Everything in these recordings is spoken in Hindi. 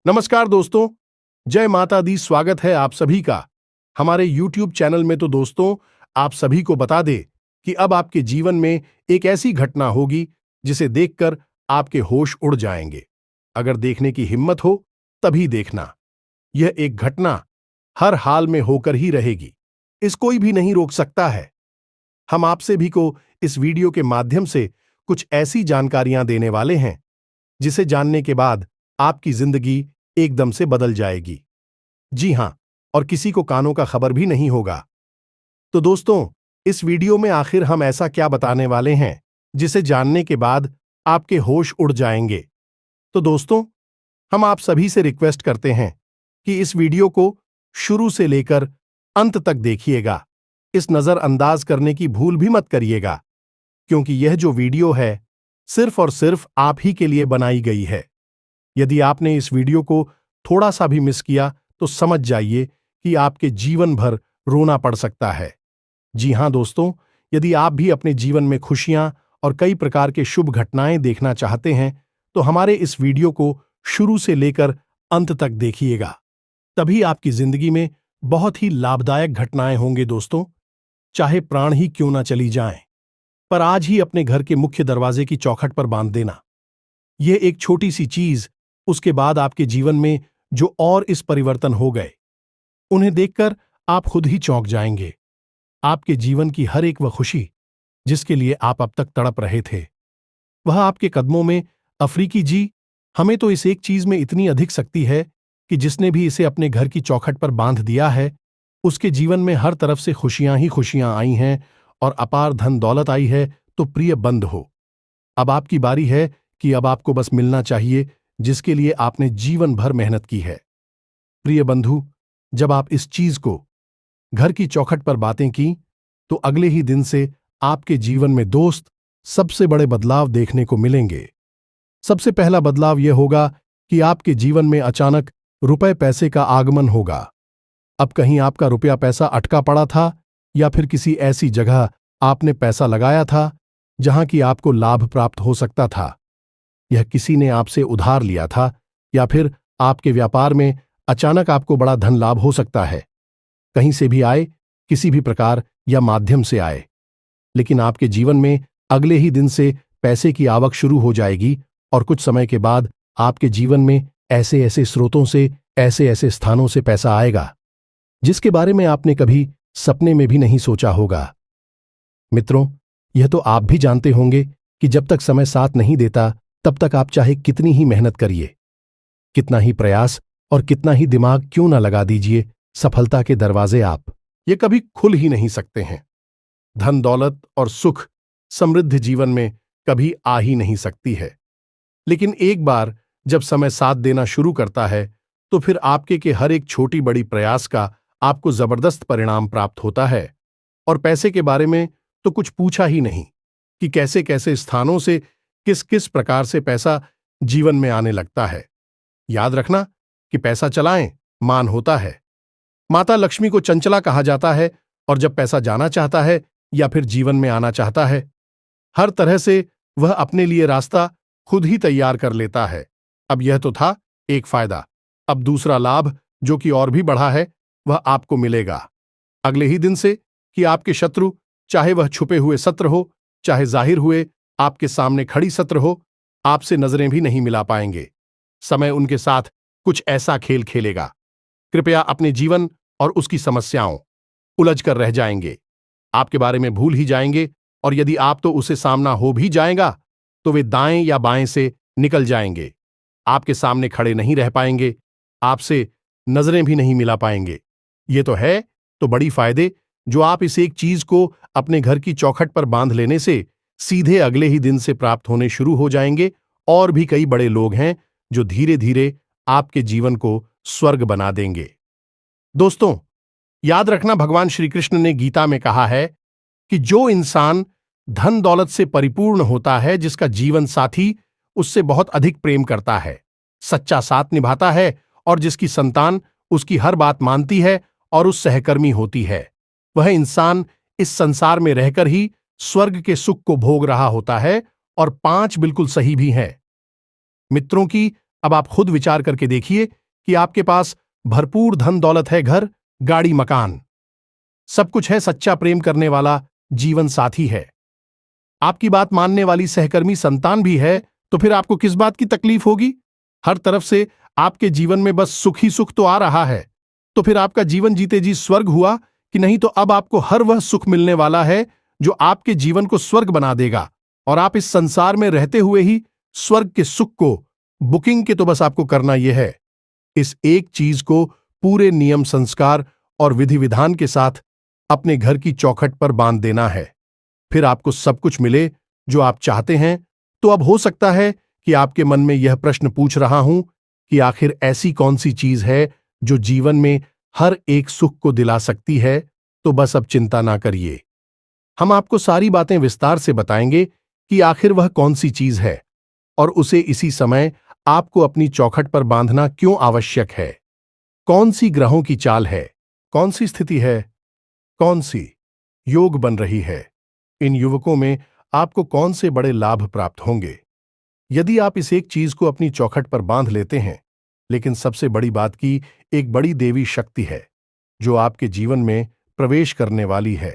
नमस्कार दोस्तों, जय माता दी। स्वागत है आप सभी का हमारे YouTube चैनल में। तो दोस्तों, आप सभी को बता दे कि अब आपके जीवन में एक ऐसी घटना होगी जिसे देखकर आपके होश उड़ जाएंगे। अगर देखने की हिम्मत हो तभी देखना। यह एक घटना हर हाल में होकर ही रहेगी। इस कोई भी नहीं रोक सकता है। हम आपसे भी को इस वीडियो के माध्यम से कुछ ऐसी जानकारियां देने वाले हैं जिसे जानने के बाद आपकी जिंदगी एकदम से बदल जाएगी। जी हां, और किसी को कानों का खबर भी नहीं होगा। तो दोस्तों, इस वीडियो में आखिर हम ऐसा क्या बताने वाले हैं जिसे जानने के बाद आपके होश उड़ जाएंगे। तो दोस्तों, हम आप सभी से रिक्वेस्ट करते हैं कि इस वीडियो को शुरू से लेकर अंत तक देखिएगा। इस नजरअंदाज करने की भूल भी मत करिएगा, क्योंकि यह जो वीडियो है सिर्फ और सिर्फ आप ही के लिए बनाई गई है। यदि आपने इस वीडियो को थोड़ा सा भी मिस किया तो समझ जाइए कि आपके जीवन भर रोना पड़ सकता है। जी हां दोस्तों, यदि आप भी अपने जीवन में खुशियां और कई प्रकार के शुभ घटनाएं देखना चाहते हैं तो हमारे इस वीडियो को शुरू से लेकर अंत तक देखिएगा। तभी आपकी जिंदगी में बहुत ही लाभदायक घटनाएं होंगे दोस्तों, चाहे प्राण ही क्यों ना चली जाएं। पर आज ही अपने घर के मुख्य दरवाजे की चौखट पर बांध देना। यह एक छोटी सी चीज उसके बाद आपके जीवन में जो और इस परिवर्तन हो गए, उन्हें देखकर आप खुद ही चौंक जाएंगे। आपके जीवन की हर एक वह खुशी जिसके लिए आप अब तक तड़प रहे थे, वह आपके कदमों में। अफ्रीकी जी, हमें तो इस एक चीज में इतनी अधिक शक्ति है कि जिसने भी इसे अपने घर की चौखट पर बांध दिया है, उसके जीवन में हर तरफ से खुशियां ही खुशियां आई हैं और अपार धन दौलत आई है। तो प्रिय बंद हो, अब आपकी बारी है कि अब आपको बस मिलना चाहिए जिसके लिए आपने जीवन भर मेहनत की है। प्रिय बंधु, जब आप इस चीज को घर की चौखट पर बातें की तो अगले ही दिन से आपके जीवन में दोस्त सबसे बड़े बदलाव देखने को मिलेंगे। सबसे पहला बदलाव यह होगा कि आपके जीवन में अचानक रुपए पैसे का आगमन होगा। अब कहीं आपका रुपया पैसा अटका पड़ा था या फिर किसी ऐसी जगह आपने पैसा लगाया था जहां की आपको लाभ प्राप्त हो सकता था। यह किसी ने आपसे उधार लिया था या फिर आपके व्यापार में अचानक आपको बड़ा धन लाभ हो सकता है। कहीं से भी आए, किसी भी प्रकार या माध्यम से आए, लेकिन आपके जीवन में अगले ही दिन से पैसे की आवक शुरू हो जाएगी और कुछ समय के बाद आपके जीवन में ऐसे ऐसे स्रोतों से, ऐसे ऐसे स्थानों से पैसा आएगा जिसके बारे में आपने कभी सपने में भी नहीं सोचा होगा। मित्रों, यह तो आप भी जानते होंगे कि जब तक समय साथ नहीं देता तब तक आप चाहे कितनी ही मेहनत करिए, कितना ही प्रयास और कितना ही दिमाग क्यों ना लगा दीजिए, सफलता के दरवाजे आप ये कभी खुल ही नहीं सकते हैं। धन दौलत और सुख समृद्ध जीवन में कभी आ ही नहीं सकती है, लेकिन एक बार जब समय साथ देना शुरू करता है तो फिर आपके के हर एक छोटी बड़ी प्रयास का आपको जबरदस्त परिणाम प्राप्त होता है। और पैसे के बारे में तो कुछ पूछा ही नहीं कि कैसे कैसे स्थानों से किस किस प्रकार से पैसा जीवन में आने लगता है। याद रखना कि पैसा चलाएं मान होता है। माता लक्ष्मी को चंचला कहा जाता है और जब पैसा जाना चाहता है या फिर जीवन में आना चाहता है, हर तरह से वह अपने लिए रास्ता खुद ही तैयार कर लेता है। अब यह तो था एक फायदा, अब दूसरा लाभ जो कि और भी बढ़ा है वह आपको मिलेगा अगले ही दिन से कि आपके शत्रु, चाहे वह छुपे हुए शत्रु हो चाहे जाहिर हुए आपके सामने खड़ी शत्रु हो, आपसे नजरें भी नहीं मिला पाएंगे। समय उनके साथ कुछ ऐसा खेल खेलेगा, कृपया अपने जीवन और उसकी समस्याओं उलझ कर रह जाएंगे, आपके बारे में भूल ही जाएंगे। और यदि आप तो उसे सामना हो भी जाएगा तो वे दाएं या बाएं से निकल जाएंगे, आपके सामने खड़े नहीं रह पाएंगे, आपसे नजरें भी नहीं मिला पाएंगे। ये तो है तो बड़ी फायदे जो आप इस एक चीज को अपने घर की चौखट पर बांध लेने से सीधे अगले ही दिन से प्राप्त होने शुरू हो जाएंगे। और भी कई बड़े लोग हैं जो धीरे धीरे आपके जीवन को स्वर्ग बना देंगे। दोस्तों, याद रखना, भगवान श्री कृष्ण ने गीता में कहा है कि जो इंसान धन दौलत से परिपूर्ण होता है, जिसका जीवन साथी उससे बहुत अधिक प्रेम करता है, सच्चा साथ निभाता है और जिसकी संतान उसकी हर बात मानती है और उस सहकर्मी होती है, वह इंसान इस संसार में रहकर ही स्वर्ग के सुख को भोग रहा होता है। और 5 बिल्कुल सही भी हैं। मित्रों की अब आप खुद विचार करके देखिए कि आपके पास भरपूर धन दौलत है, घर, गाड़ी, मकान, सब कुछ है, सच्चा प्रेम करने वाला जीवन साथी है, आपकी बात मानने वाली सहकर्मी संतान भी है, तो फिर आपको किस बात की तकलीफ होगी? हर तरफ से आपके जीवन में बस सुख ही सुख तो आ रहा है, तो फिर आपका जीवन जीते जी स्वर्ग हुआ कि नहीं? तो अब आपको हर वह सुख मिलने वाला है जो आपके जीवन को स्वर्ग बना देगा, और आप इस संसार में रहते हुए ही स्वर्ग के सुख को बुकिंग के तो बस आपको करना यह है, इस एक चीज को पूरे नियम, संस्कार और विधि विधान के साथ अपने घर की चौखट पर बांध देना है। फिर आपको सब कुछ मिले जो आप चाहते हैं। तो अब हो सकता है कि आपके मन में यह प्रश्न पूछ रहा हूं कि आखिर ऐसी कौन सी चीज है जो जीवन में हर एक सुख को दिला सकती है? तो बस अब चिंता ना करिए, हम आपको सारी बातें विस्तार से बताएंगे कि आखिर वह कौन सी चीज है और उसे इसी समय आपको अपनी चौखट पर बांधना क्यों आवश्यक है। कौन सी ग्रहों की चाल है, कौन सी स्थिति है, कौन सी योग बन रही है, इन युवकों में आपको कौन से बड़े लाभ प्राप्त होंगे यदि आप इस एक चीज को अपनी चौखट पर बांध लेते हैं। लेकिन सबसे बड़ी बात की एक बड़ी देवी शक्ति है जो आपके जीवन में प्रवेश करने वाली है।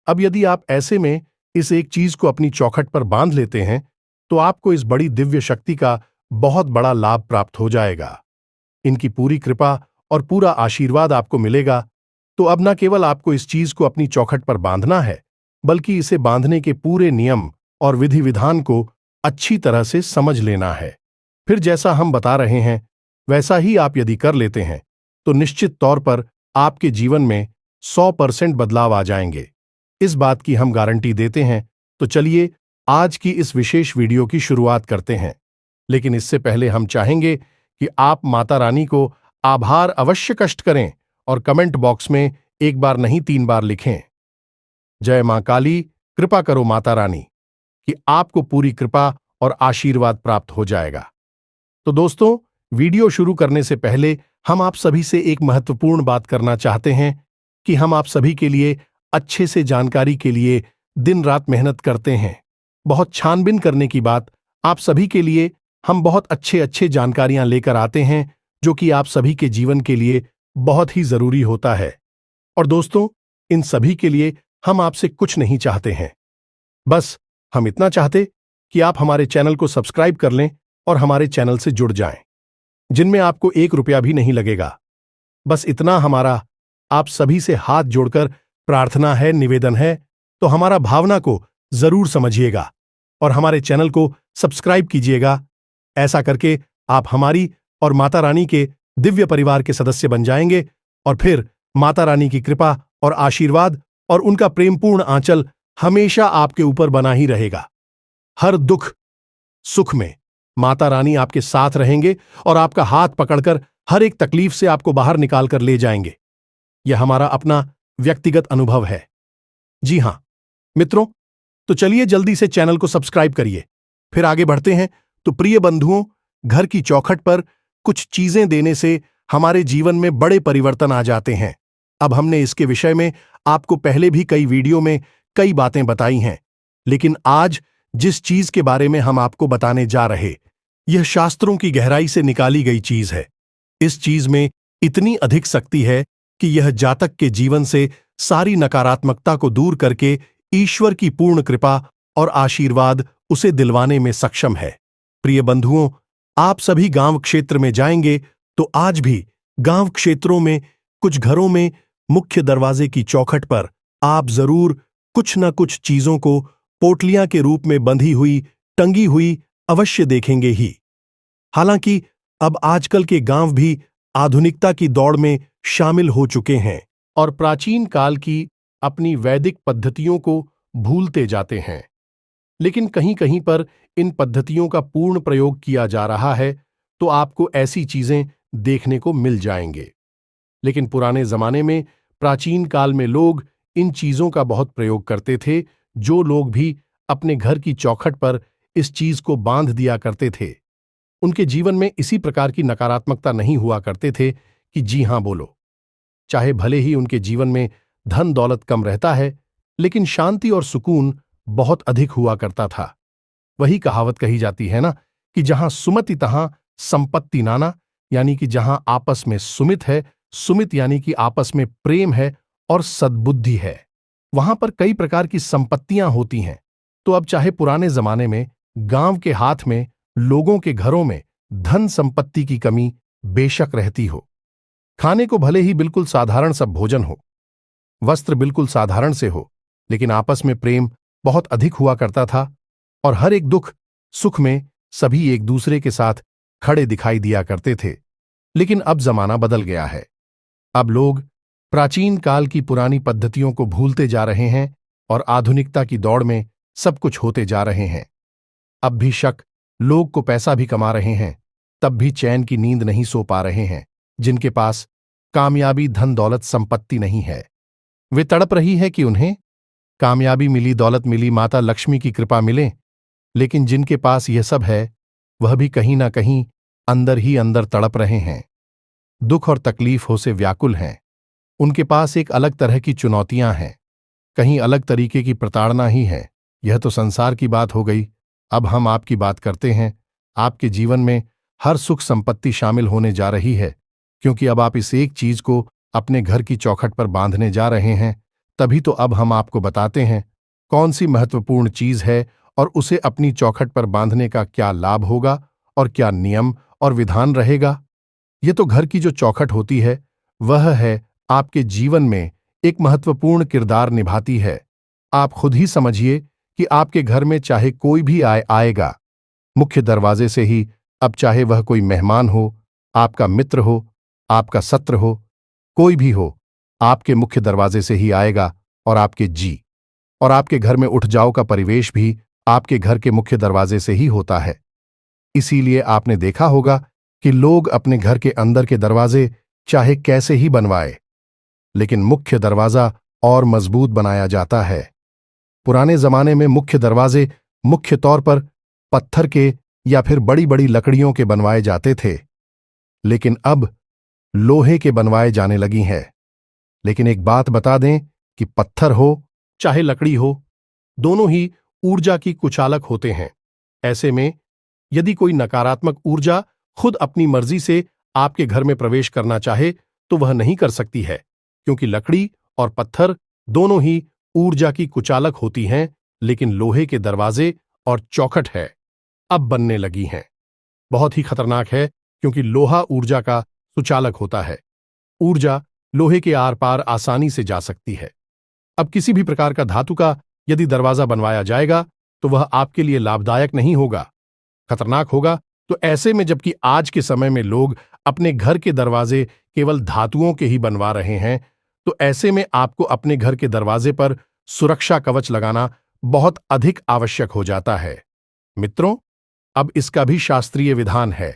अब यदि आप ऐसे में इस एक चीज को अपनी चौखट पर बांध लेते हैं तो आपको इस बड़ी दिव्य शक्ति का बहुत बड़ा लाभ प्राप्त हो जाएगा। इनकी पूरी कृपा और पूरा आशीर्वाद आपको मिलेगा। तो अब न केवल आपको इस चीज को अपनी चौखट पर बांधना है, बल्कि इसे बांधने के पूरे नियम और विधि विधान को अच्छी तरह से समझ लेना है। फिर जैसा हम बता रहे हैं वैसा ही आप यदि कर लेते हैं तो निश्चित तौर पर आपके जीवन में 100% बदलाव आ जाएंगे, इस बात की हम गारंटी देते हैं। तो चलिए आज की इस विशेष वीडियो की शुरुआत करते हैं। लेकिन इससे पहले हम चाहेंगे कि आप माता रानी को आभार अवश्य कष्ट करें और कमेंट बॉक्स में 1 बार नहीं 3 बार लिखें, जय मां काली, कृपा करो माता रानी, कि आपको पूरी कृपा और आशीर्वाद प्राप्त हो जाएगा। तो दोस्तों, वीडियो शुरू करने से पहले हम आप सभी से एक महत्वपूर्ण बात करना चाहते हैं कि हम आप सभी के लिए अच्छे से जानकारी के लिए दिन रात मेहनत करते हैं। बहुत छानबीन करने की बात, आप सभी के लिए हम बहुत अच्छे जानकारियां लेकर आते हैं जो कि आप सभी के जीवन के लिए बहुत ही जरूरी होता है। और दोस्तों, इन सभी के लिए हम आपसे कुछ नहीं चाहते हैं, बस हम इतना चाहते कि आप हमारे चैनल को सब्सक्राइब कर लें और हमारे चैनल से जुड़ जाएं, जिनमें आपको 1 रुपया भी नहीं लगेगा। बस इतना हमारा आप सभी से हाथ जोड़कर प्रार्थना है, निवेदन है। तो हमारा भावना को जरूर समझिएगा और हमारे चैनल को सब्सक्राइब कीजिएगा। ऐसा करके आप हमारी और माता रानी के दिव्य परिवार के सदस्य बन जाएंगे और फिर माता रानी की कृपा और आशीर्वाद और उनका प्रेमपूर्ण आंचल हमेशा आपके ऊपर बना ही रहेगा। हर दुख सुख में माता रानी आपके साथ रहेंगे और आपका हाथ पकड़कर हर एक तकलीफ से आपको बाहर निकालकर ले जाएंगे। यह हमारा अपना व्यक्तिगत अनुभव है। जी हां मित्रों, तो चलिए जल्दी से चैनल को सब्सक्राइब करिए। फिर आगे बढ़ते हैं। तो प्रिय बंधुओं, घर की चौखट पर कुछ चीजें देने से हमारे जीवन में बड़े परिवर्तन आ जाते हैं। अब हमने इसके विषय में आपको पहले भी कई वीडियो में कई बातें बताई हैं, लेकिन आज जिस चीज के बारे में हम आपको बताने जा रहे, यह शास्त्रों की गहराई से निकाली गई चीज है। इस चीज में इतनी अधिक शक्ति है कि यह जातक के जीवन से सारी नकारात्मकता को दूर करके ईश्वर की पूर्ण कृपा और आशीर्वाद उसे दिलवाने में सक्षम है। प्रिय बंधुओं, आप सभी गांव क्षेत्र में जाएंगे तो आज भी गांव क्षेत्रों में कुछ घरों में मुख्य दरवाजे की चौखट पर आप जरूर कुछ न कुछ चीजों को पोटलियां के रूप में बंधी हुई, टंगी हुई अवश्य देखेंगे ही। हालांकि अब आजकल के गांव भी आधुनिकता की दौड़ में शामिल हो चुके हैं और प्राचीन काल की अपनी वैदिक पद्धतियों को भूलते जाते हैं, लेकिन कहीं कहीं पर इन पद्धतियों का पूर्ण प्रयोग किया जा रहा है, तो आपको ऐसी चीजें देखने को मिल जाएंगे। लेकिन पुराने जमाने में, प्राचीन काल में लोग इन चीजों का बहुत प्रयोग करते थे। जो लोग भी अपने घर की चौखट पर इस चीज को बांध दिया करते थे, उनके जीवन में इसी प्रकार की नकारात्मकता नहीं हुआ करते थे कि जी हां बोलो। चाहे भले ही उनके जीवन में धन दौलत कम रहता है, लेकिन शांति और सुकून बहुत अधिक हुआ करता था। वही कहावत कही जाती है ना कि जहां सुमति तहां संपत्ति नाना यानी कि जहां आपस में सुमित है, सुमित यानी कि आपस में प्रेम है और सद्बुद्धि है, वहां पर कई प्रकार की संपत्तियां होती हैं। तो अब चाहे पुराने जमाने में गांव के हाथ में, लोगों के घरों में धन संपत्ति की कमी बेशक रहती हो, खाने को भले ही बिल्कुल साधारण सा भोजन हो, वस्त्र बिल्कुल साधारण से हो, लेकिन आपस में प्रेम बहुत अधिक हुआ करता था और हर एक दुख सुख में सभी एक दूसरे के साथ खड़े दिखाई दिया करते थे। लेकिन अब जमाना बदल गया है। अब लोग प्राचीन काल की पुरानी पद्धतियों को भूलते जा रहे हैं और आधुनिकता की दौड़ में सब कुछ होते जा रहे हैं। अब भी शक लोग को पैसा भी कमा रहे हैं, तब भी चैन की नींद नहीं सो पा रहे हैं। जिनके पास कामयाबी, धन दौलत, संपत्ति नहीं है, वे तड़प रही है कि उन्हें कामयाबी मिली, दौलत मिली, माता लक्ष्मी की कृपा मिले। लेकिन जिनके पास यह सब है वह भी कहीं ना कहीं अंदर ही अंदर तड़प रहे हैं, दुख और तकलीफों से व्याकुल हैं। उनके पास एक अलग तरह की चुनौतियां हैं, कहीं अलग तरीके की प्रताड़ना ही है। यह तो संसार की बात हो गई। अब हम आपकी बात करते हैं। आपके जीवन में हर सुख संपत्ति शामिल होने जा रही है, क्योंकि अब आप इस एक चीज को अपने घर की चौखट पर बांधने जा रहे हैं। तभी तो अब हम आपको बताते हैं कौन सी महत्वपूर्ण चीज है और उसे अपनी चौखट पर बांधने का क्या लाभ होगा और क्या नियम और विधान रहेगा। ये तो घर की जो चौखट होती है वह है आपके जीवन में एक महत्वपूर्ण किरदार निभाती है। आप खुद ही समझिए कि आपके घर में चाहे कोई भी आएगा, मुख्य दरवाजे से ही, अब चाहे वह कोई मेहमान हो, आपका मित्र हो, आपका सत्र हो, कोई भी हो, आपके मुख्य दरवाजे से ही आएगा। और आपके घर में उठ जाओ का परिवेश भी आपके घर के मुख्य दरवाजे से ही होता है। इसीलिए आपने देखा होगा कि लोग अपने घर के अंदर के दरवाजे चाहे कैसे ही बनवाए, लेकिन मुख्य दरवाजा और मजबूत बनाया जाता है। पुराने जमाने में मुख्य दरवाजे मुख्य तौर पर पत्थर के या फिर बड़ी बड़ी लकड़ियों के बनवाए जाते थे, लेकिन अब लोहे के बनवाए जाने लगी हैं। लेकिन एक बात बता दें कि पत्थर हो चाहे लकड़ी हो, दोनों ही ऊर्जा की कुचालक होते हैं। ऐसे में यदि कोई नकारात्मक ऊर्जा खुद अपनी मर्जी से आपके घर में प्रवेश करना चाहे तो वह नहीं कर सकती है, क्योंकि लकड़ी और पत्थर दोनों ही ऊर्जा की कुचालक होती हैं। लेकिन लोहे के दरवाजे और चौखट है अब बनने लगी हैं। बहुत ही खतरनाक है, क्योंकि लोहा ऊर्जा का सुचालक होता है। ऊर्जा लोहे के आर पार आसानी से जा सकती है। अब किसी भी प्रकार का धातु का यदि दरवाजा बनवाया जाएगा तो वह आपके लिए लाभदायक नहीं होगा, खतरनाक होगा। तो ऐसे में जबकि आज के समय में लोग अपने घर के दरवाजे केवल धातुओं के ही बनवा रहे हैं, तो ऐसे में आपको अपने घर के दरवाजे पर सुरक्षा कवच लगाना बहुत अधिक आवश्यक हो जाता है। मित्रों, अब इसका भी शास्त्रीय विधान है।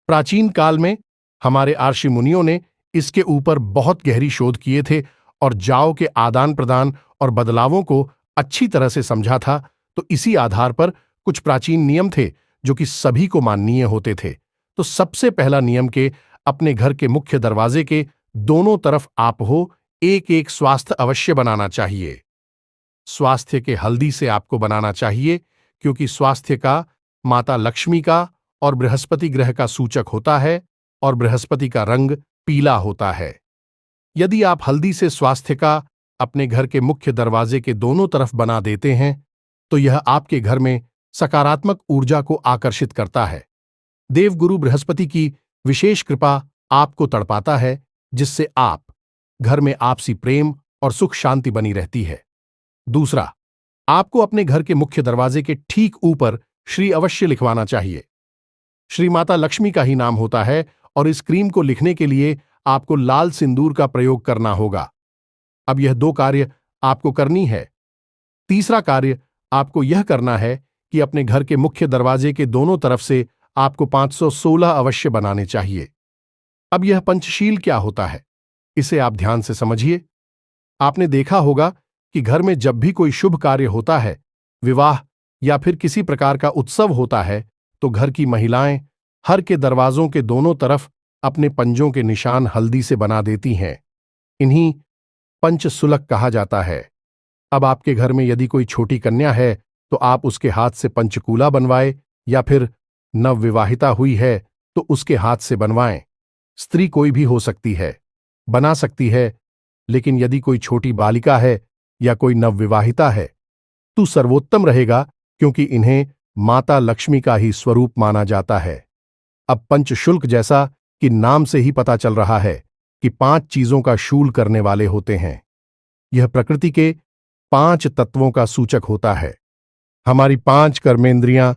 प्राचीन काल में हमारे ऋषि मुनियों ने इसके ऊपर बहुत गहरी शोध किए थे और जाओ के आदान प्रदान और बदलावों को अच्छी तरह से समझा था। तो इसी आधार पर कुछ प्राचीन नियम थे जो कि सभी को माननीय होते थे। तो सबसे पहला नियम के अपने घर के मुख्य दरवाजे के दोनों तरफ आप हो एक एक स्वास्थ्य अवश्य बनाना चाहिए। स्वास्थ्य के हल्दी से आपको बनाना चाहिए, क्योंकि स्वास्थ्य का माता लक्ष्मी का और बृहस्पति ग्रह का सूचक होता है और बृहस्पति का रंग पीला होता है। यदि आप हल्दी से स्वास्थ्य का अपने घर के मुख्य दरवाजे के दोनों तरफ बना देते हैं तो यह आपके घर में सकारात्मक ऊर्जा को आकर्षित करता है। देवगुरु बृहस्पति की विशेष कृपा आपको तड़पाता है, जिससे आप घर में आपसी प्रेम और सुख शांति बनी रहती है। दूसरा, आपको अपने घर के मुख्य दरवाजे के ठीक ऊपर श्री अवश्य लिखवाना चाहिए। श्री माता लक्ष्मी का ही नाम होता है और इस क्रीम को लिखने के लिए आपको लाल सिंदूर का प्रयोग करना होगा। अब यह दो कार्य आपको करनी है। तीसरा कार्य आपको यह करना है कि अपने घर के मुख्य दरवाजे के दोनों तरफ से आपको 516 अवश्य बनाने चाहिए। अब यह पंचशील क्या होता है, इसे आप ध्यान से समझिए। आपने देखा होगा कि घर में जब भी कोई शुभ कार्य होता है, विवाह या फिर किसी प्रकार का उत्सव होता है, तो घर की महिलाएं हर के दरवाजों के दोनों तरफ अपने पंजों के निशान हल्दी से बना देती हैं। इन्हीं पंचसुलक कहा जाता है। अब आपके घर में यदि कोई छोटी कन्या है तो आप उसके हाथ से पंचकूला बनवाए, या फिर नवविवाहिता हुई है तो उसके हाथ से बनवाएं। स्त्री कोई भी हो सकती है, बना सकती है, लेकिन यदि कोई छोटी बालिका है या कोई नवविवाहिता है तो सर्वोत्तम रहेगा, क्योंकि इन्हें माता लक्ष्मी का ही स्वरूप माना जाता है। अब पंचशुल्क, जैसा कि नाम से ही पता चल रहा है कि 5 चीजों का शूल करने वाले होते हैं। यह प्रकृति के 5 तत्वों का सूचक होता है। हमारी 5 कर्मेंद्रियां,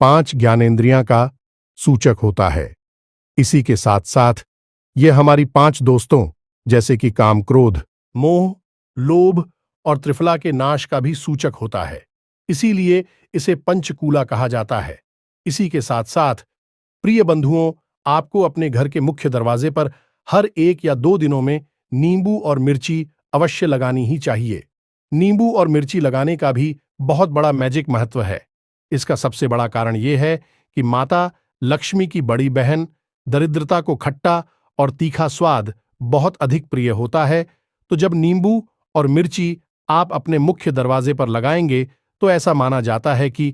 5 ज्ञानेंद्रियां का सूचक होता है। इसी के साथ साथ यह हमारी 5 दोस्तों, जैसे कि काम, क्रोध, मोह, लोभ और त्रिफला के नाश का भी सूचक होता है। इसीलिए इसे पंचकूला कहा जाता है। इसी के साथ साथ प्रिय बंधुओं, आपको अपने घर के मुख्य दरवाजे पर हर 1 या 2 दिनों में नींबू और मिर्ची अवश्य लगानी ही चाहिए। नींबू और मिर्ची लगाने का भी बहुत बड़ा मैजिक महत्व है। इसका सबसे बड़ा कारण यह है कि माता लक्ष्मी की बड़ी बहन दरिद्रता को खट्टा और तीखा स्वाद बहुत अधिक प्रिय होता है। तो जब नींबू और मिर्ची आप अपने मुख्य दरवाजे पर लगाएंगे तो ऐसा माना जाता है कि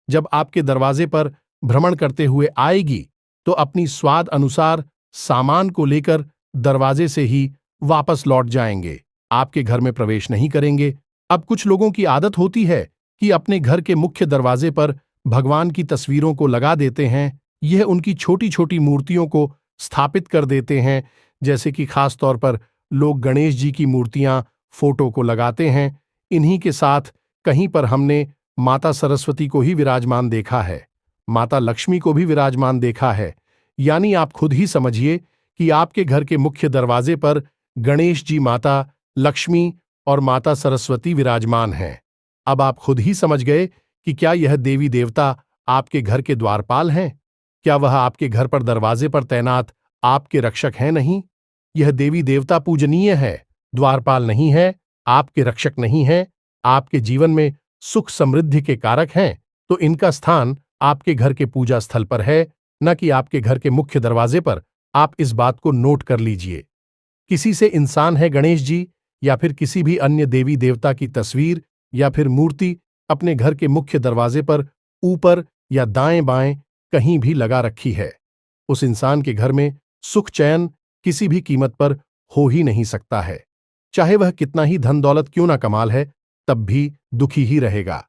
जब आपके दरवाजे पर भ्रमण करते हुए आएगी तो अपनी स्वाद अनुसार सामान को लेकर दरवाजे से ही वापस लौट जाएंगे, आपके घर में प्रवेश नहीं करेंगे। अब कुछ लोगों की आदत होती है कि अपने घर के मुख्य दरवाजे पर भगवान की तस्वीरों को लगा देते हैं। यह उनकी छोटी छोटी मूर्तियों को स्थापित कर देते हैं, जैसे कि खास तौर पर लोग गणेश जी की मूर्तियां, फोटो को लगाते हैं। इन्हीं के साथ कहीं पर हमने माता सरस्वती को ही विराजमान देखा है, माता लक्ष्मी को भी विराजमान देखा है। यानी आप खुद ही समझिए कि आपके घर के मुख्य दरवाजे पर गणेश जी, माता लक्ष्मी और माता सरस्वती विराजमान हैं। अब आप खुद ही समझ गए कि क्या यह देवी देवता आपके घर के द्वारपाल हैं? क्या वह आपके घर पर दरवाजे पर तैनात आपके रक्षक हैं? नहीं, यह देवी देवता पूजनीय है, द्वारपाल नहीं है, आपके रक्षक नहीं है, आपके जीवन में सुख समृद्धि के कारक हैं। तो इनका स्थान आपके घर के पूजा स्थल पर है, न कि आपके घर के मुख्य दरवाजे पर। आप इस बात को नोट कर लीजिए। किसी से इंसान है गणेश जी या फिर किसी भी अन्य देवी देवता की तस्वीर या फिर मूर्ति अपने घर के मुख्य दरवाजे पर ऊपर या दाएं बाएं कहीं भी लगा रखी है, उस इंसान के घर में सुख चैन किसी भी कीमत पर हो ही नहीं सकता है। चाहे वह कितना ही धन दौलत क्यों ना कमाल है, तब भी दुखी ही रहेगा,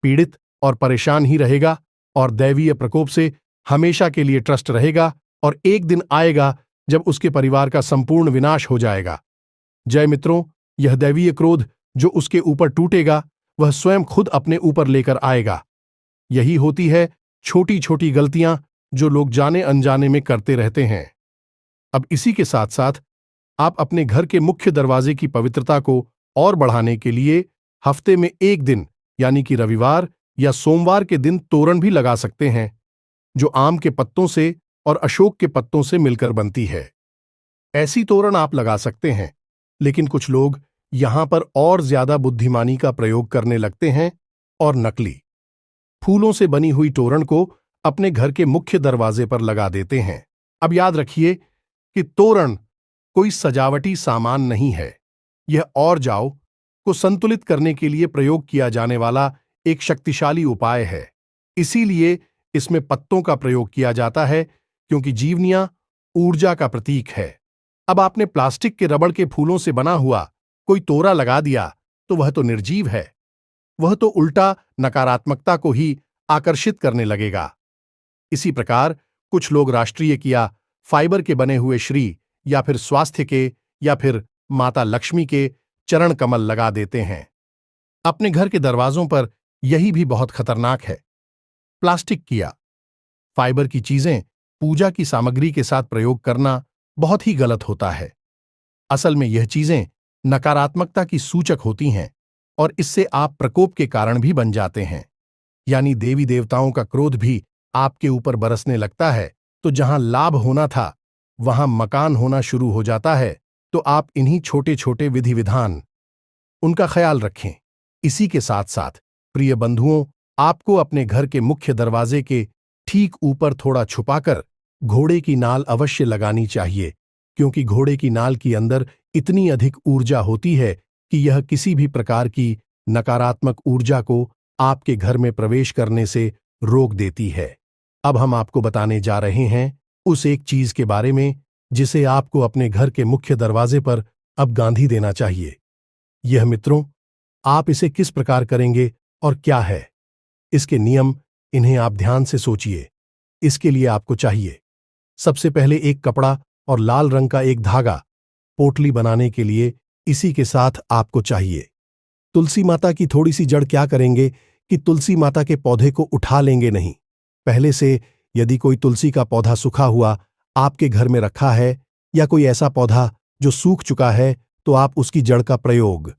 पीड़ित और परेशान ही रहेगा, और दैवीय प्रकोप से हमेशा के लिए त्रस्त रहेगा। और एक दिन आएगा जब उसके परिवार का संपूर्ण विनाश हो जाएगा। जय मित्रों, यह दैवीय क्रोध जो उसके ऊपर टूटेगा वह स्वयं खुद अपने ऊपर लेकर आएगा। यही होती है छोटी छोटी गलतियां जो लोग जाने अनजाने में करते रहते हैं। अब इसी के साथ साथ आप अपने घर के मुख्य दरवाजे की पवित्रता को और बढ़ाने के लिए हफ्ते में 1 दिन यानी कि रविवार या सोमवार के दिन तोरण भी लगा सकते हैं, जो आम के पत्तों से और अशोक के पत्तों से मिलकर बनती है। ऐसी तोरण आप लगा सकते हैं, लेकिन कुछ लोग यहां पर और ज्यादा बुद्धिमानी का प्रयोग करने लगते हैं और नकली फूलों से बनी हुई तोरण को अपने घर के मुख्य दरवाजे पर लगा देते हैं। अब याद रखिए कि तोरण कोई सजावटी सामान नहीं है, यह और जाओ को संतुलित करने के लिए प्रयोग किया जाने वाला एक शक्तिशाली उपाय है। इसीलिए इसमें पत्तों का प्रयोग किया जाता है, क्योंकि जीवनियां ऊर्जा का प्रतीक है। अब आपने प्लास्टिक के रबड़ के फूलों से बना हुआ कोई तोरा लगा दिया तो वह तो निर्जीव है, वह तो उल्टा नकारात्मकता को ही आकर्षित करने लगेगा। इसी प्रकार कुछ लोग राष्ट्रीय या फाइबर के बने हुए श्री या फिर स्वास्थ्य के या फिर माता लक्ष्मी के चरण कमल लगा देते हैं अपने घर के दरवाजों पर। यही भी बहुत खतरनाक है। प्लास्टिक या फाइबर की चीजें पूजा की सामग्री के साथ प्रयोग करना बहुत ही गलत होता है। असल में यह चीजें नकारात्मकता की सूचक होती हैं और इससे आप प्रकोप के कारण भी बन जाते हैं, यानी देवी देवताओं का क्रोध भी आपके ऊपर बरसने लगता है। तो जहां लाभ होना था वहां मकान होना शुरू हो जाता है। तो आप इन्हीं छोटे छोटे विधि विधान उनका ख्याल रखें। इसी के साथ साथ प्रिय बंधुओं, आपको अपने घर के मुख्य दरवाजे के ठीक ऊपर थोड़ा छुपाकर घोड़े की नाल अवश्य लगानी चाहिए, क्योंकि घोड़े की नाल के अंदर इतनी अधिक ऊर्जा होती है कि यह किसी भी प्रकार की नकारात्मक ऊर्जा को आपके घर में प्रवेश करने से रोक देती है। अब हम आपको बताने जा रहे हैं उस एक चीज के बारे में जिसे आपको अपने घर के मुख्य दरवाजे पर अब गांधी देना चाहिए। यह मित्रों, आप इसे किस प्रकार करेंगे और क्या है इसके नियम, इन्हें आप ध्यान से सोचिए। इसके लिए आपको चाहिए सबसे पहले एक कपड़ा और लाल रंग का एक धागा। पोटली बनाने के लिए इसी के साथ आपको चाहिए तुलसी माता की थोड़ी सी जड़। क्या करेंगे कि तुलसी माता के पौधे को उठा लेंगे नहीं, पहले से यदि कोई तुलसी का पौधा सूखा हुआ आपके घर में रखा है या कोई ऐसा पौधा जो सूख चुका है, तो आप उसकी जड़ का प्रयोग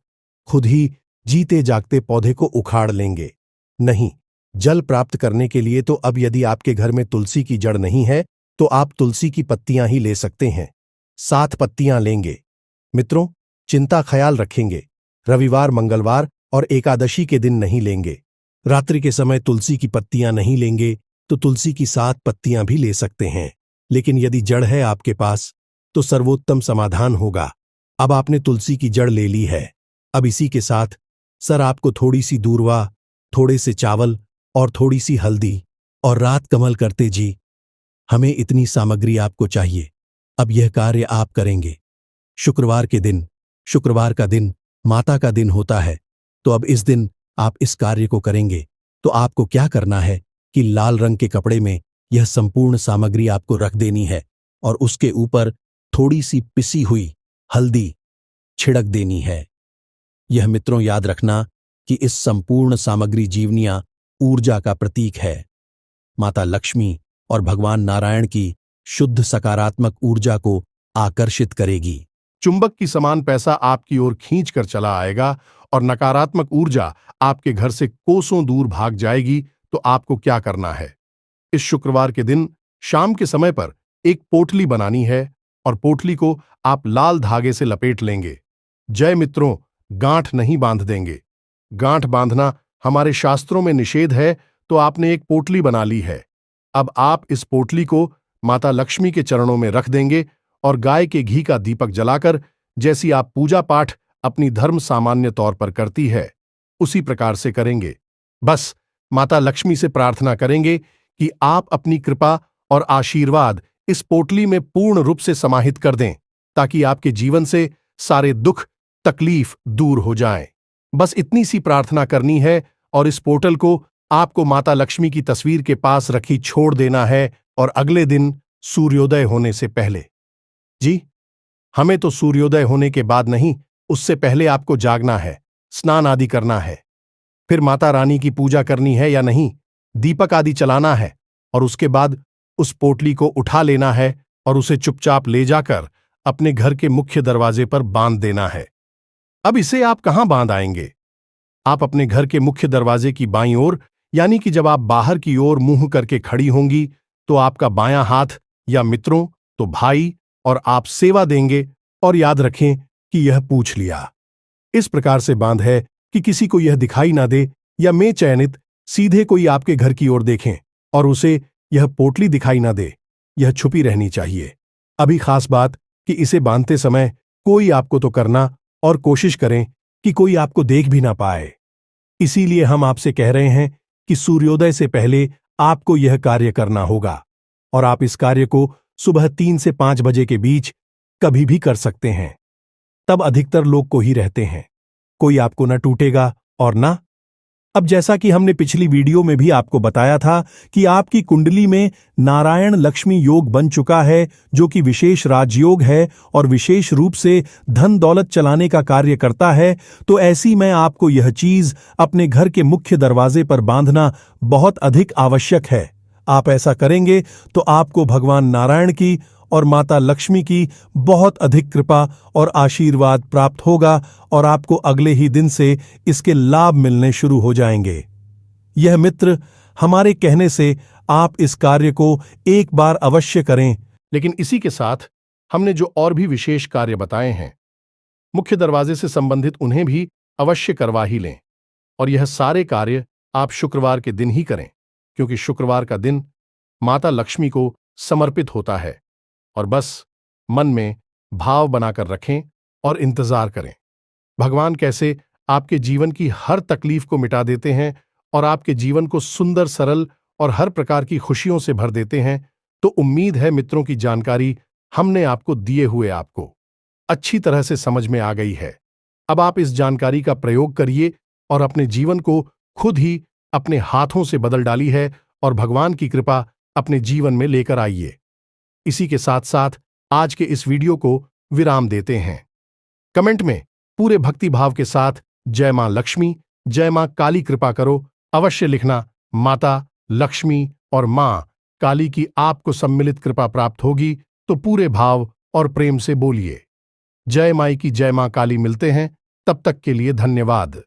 खुद ही जीते जागते पौधे को उखाड़ लेंगे। नहीं, जल प्राप्त करने के लिए तो अब यदि आपके घर में तुलसी की जड़ नहीं है तो आप तुलसी की पत्तियां ही ले सकते हैं। 7 पत्तियां लेंगे। मित्रों, चिंता ख्याल रखेंगे, रविवार, मंगलवार और एकादशी के दिन नहीं लेंगे। रात्रि के समय तुलसी की पत्तियां नहीं लेंगे तो तुलसी की 7 पत्तियां भी ले सकते हैं। लेकिन यदि जड़ है आपके पास तो सर्वोत्तम समाधान होगा। अब आपने तुलसी की जड़ ले ली है, अब इसी के साथ सर आपको थोड़ी सी दूर्वा, थोड़े से चावल और थोड़ी सी हल्दी और रात कमल करते जी, हमें इतनी सामग्री आपको चाहिए। अब यह कार्य आप करेंगे शुक्रवार के दिन। शुक्रवार का दिन माता का दिन होता है, तो अब इस दिन आप इस कार्य को करेंगे। तो आपको क्या करना है कि लाल रंग के कपड़े में यह संपूर्ण सामग्री आपको रख देनी है और उसके ऊपर थोड़ी सी पिसी हुई हल्दी छिड़क देनी है। यह मित्रों याद रखना कि इस संपूर्ण सामग्री जीवनिया ऊर्जा का प्रतीक है। माता लक्ष्मी और भगवान नारायण की शुद्ध सकारात्मक ऊर्जा को आकर्षित करेगी। चुंबक की समान पैसा आपकी ओर खींच कर चला आएगा और नकारात्मक ऊर्जा आपके घर से कोसों दूर भाग जाएगी। तो आपको क्या करना है, इस शुक्रवार के दिन शाम के समय पर एक पोटली बनानी है और पोटली को आप लाल धागे से लपेट लेंगे। जय मित्रों, गांठ नहीं बांध देंगे। गांठ बांधना हमारे शास्त्रों में निषेध है, तो आपने एक पोटली बना ली है। अब आप इस पोटली को माता लक्ष्मी के चरणों में रख देंगे और गाय के घी का दीपक जलाकर, जैसी आप पूजा पाठ अपनी धर्म सामान्य तौर पर करती है उसी प्रकार से करेंगे। बस माता लक्ष्मी से प्रार्थना करेंगे कि आप अपनी कृपा और आशीर्वाद इस पोटली में पूर्ण रूप से समाहित कर दें, ताकि आपके जीवन से सारे दुख तकलीफ दूर हो जाएं। बस इतनी सी प्रार्थना करनी है और इस पोर्टल को आपको माता लक्ष्मी की तस्वीर के पास रखी छोड़ देना है और अगले दिन सूर्योदय होने से पहले। जी, हमें तो सूर्योदय होने के बाद नहीं, उससे पहले आपको जागना है, स्नान आदि करना है, फिर माता रानी की पूजा करनी है या नहीं, दीपक आदि चलाना है और उसके बाद उस पोटली को उठा लेना है और उसे चुपचाप ले जाकर अपने घर के मुख्य दरवाजे पर बांध देना है। अब इसे आप कहां बांध आएंगे? आप अपने घर के मुख्य दरवाजे की बाईं ओर, यानी कि जब आप बाहर की ओर मुंह करके खड़ी होंगी तो आपका बायां हाथ या मित्रों तो भाई और आप सेवा देंगे। और याद रखें कि यह पूछ लिया इस प्रकार से बांध है कि किसी को यह दिखाई ना दे या मैं चयनित सीधे कोई आपके घर की ओर देखें और उसे यह पोटली दिखाई ना दे, यह छुपी रहनी चाहिए। अभी खास बात कि इसे बांधते समय कोई आपको तो करना और कोशिश करें कि कोई आपको देख भी ना पाए। इसीलिए हम आपसे कह रहे हैं कि सूर्योदय से पहले आपको यह कार्य करना होगा और आप इस कार्य को सुबह 3 से 5 बजे के बीच कभी भी कर सकते हैं। तब अधिकतर लोग को ही रहते हैं, कोई आपको न टूटेगा और ना। अब जैसा कि हमने पिछली वीडियो में भी आपको बताया था कि आपकी कुंडली में नारायण लक्ष्मी योग बन चुका है, जो कि विशेष राजयोग है और विशेष रूप से धन दौलत चलाने का कार्य करता है। तो ऐसी में आपको यह चीज अपने घर के मुख्य दरवाजे पर बांधना बहुत अधिक आवश्यक है। आप ऐसा करेंगे तो आपको भगवान नारायण की और माता लक्ष्मी की बहुत अधिक कृपा और आशीर्वाद प्राप्त होगा और आपको अगले ही दिन से इसके लाभ मिलने शुरू हो जाएंगे। यह मित्र, हमारे कहने से आप इस कार्य को एक बार अवश्य करें। लेकिन इसी के साथ हमने जो और भी विशेष कार्य बताए हैं, मुख्य दरवाजे से संबंधित उन्हें भी अवश्य करवा ही लें। और यह सारे कार्य आप शुक्रवार के दिन ही करें, क्योंकि शुक्रवार का दिन माता लक्ष्मी को समर्पित होता है। और बस मन में भाव बनाकर रखें और इंतजार करें भगवान कैसे आपके जीवन की हर तकलीफ को मिटा देते हैं और आपके जीवन को सुंदर, सरल और हर प्रकार की खुशियों से भर देते हैं। तो उम्मीद है मित्रों की जानकारी हमने आपको दिए हुए आपको अच्छी तरह से समझ में आ गई है। अब आप इस जानकारी का प्रयोग करिए और अपने जीवन को खुद ही अपने हाथों से बदल डाली है और भगवान की कृपा अपने जीवन में लेकर आइए। इसी के साथ साथ आज के इस वीडियो को विराम देते हैं। कमेंट में पूरे भक्ति भाव के साथ जय मां लक्ष्मी, जय मां काली कृपा करो अवश्य लिखना। माता लक्ष्मी और मां काली की आपको सम्मिलित कृपा प्राप्त होगी तो पूरे भाव और प्रेम से बोलिए जय माई की जय मां काली। मिलते हैं, तब तक के लिए धन्यवाद।